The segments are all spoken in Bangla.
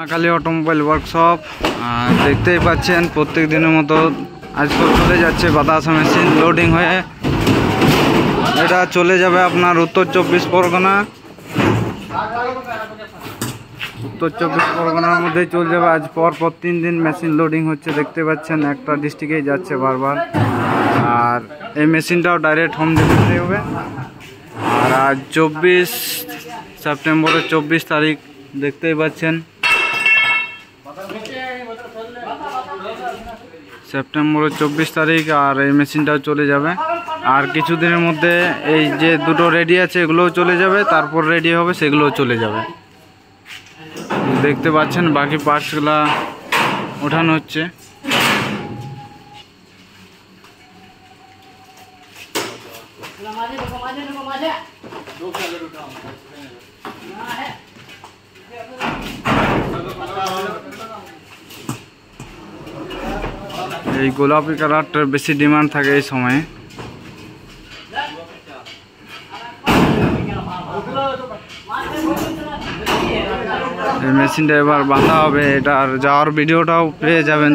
মা কালী অটোমোবাইল ওয়ার্কশপ দেখতেই পাচ্ছেন প্রত্যেক দিনের মতো আজকাল চলে যাচ্ছে বাতাসা মেশিন লোডিং হয়ে। এটা চলে যাবে আপনার উত্তর চব্বিশ পরগনা। উত্তর চব্বিশ পরগনার মধ্যেই চলে যাবে। আজ পর 3 দিন মেশিন লোডিং হচ্ছে, দেখতে পাচ্ছেন একটা ডিস্ট্রিক্টেই যাচ্ছে বারবার। আর এই মেশিনটাও ডাইরেক্ট হোম ডেলিভারি হবে। আর আজ 24 সেপ্টেম্বরের 24 তারিখ দেখতেই পাচ্ছেন, সেপ্টেম্বরের 24 তারিখ। আর এই মেশিনটাও চলে যাবে। আর কিছুদিনের মধ্যে এই যে দুটো রেডি আছে এগুলোও চলে যাবে, তারপর রেডি হবে সেগুলোও চলে যাবে। দেখতে পাচ্ছেন বাকি পার্টসগুলা ওঠানো হচ্ছে। এই গোলাপি কালারটার বেশি ডিমান্ড থাকে এই সময়ে। এই মেশিনটা এবার বাঁধা হবে, এটার যাওয়ার ভিডিওটাও পেয়ে যাবেন।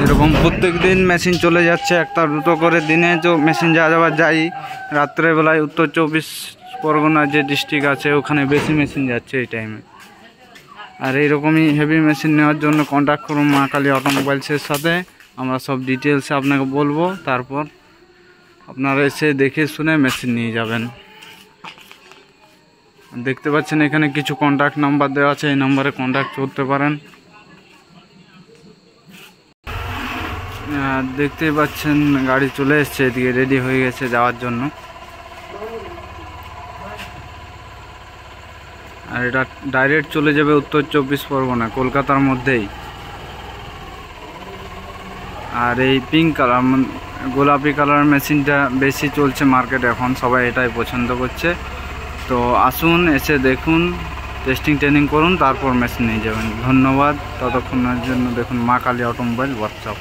এরকম প্রত্যেক দিন মেশিন চলে যাচ্ছে, একটা দুটো করে দিনে মেশিন যাওয়ার যাই। রাত্রেবেলায় উত্তর চব্বিশ পরগনা যে ডিস্ট্রিক্ট আছে ওখানে বেশি মেশিন যাচ্ছে এই টাইমে। আর এইরকমই হেভি মেশিন নেওয়ার জন্য কন্ট্যাক্ট করুন মা কালী অটোমোবাইলসের সাথে। আমরা সব ডিটেলসে আপনাকে বলবো, তারপর আপনারা এসে দেখে শুনে মেশিন নিয়ে যাবেন। দেখতে পাচ্ছেন এখানে কিছু কন্ট্যাক্ট নাম্বার দেওয়া আছে, এই নাম্বারে কন্ট্যাক্ট করতে পারেন। দেখতেই পাচ্ছেন গাড়ি চলে এসছে, এদিকে রেডি হয়ে গেছে যাওয়ার জন্য। আর এটা ডাইরেক্ট চলে যাবে উত্তর চব্বিশ পরগনা, কলকাতার মধ্যেই। আর এই পিঙ্ক কালার গোলাপি কালার মেশিনটা বেশি চলছে মার্কেটে এখন, সবাই এটাই পছন্দ করছে। তো আসুন, এসে দেখুন, টেস্টিং ট্রেনিং করুন, তারপর মেশিন নিয়ে যাবেন। ধন্যবাদ। ততক্ষণের জন্য দেখুন মা কালী অটোমোবাইল ওয়ার্কশপ।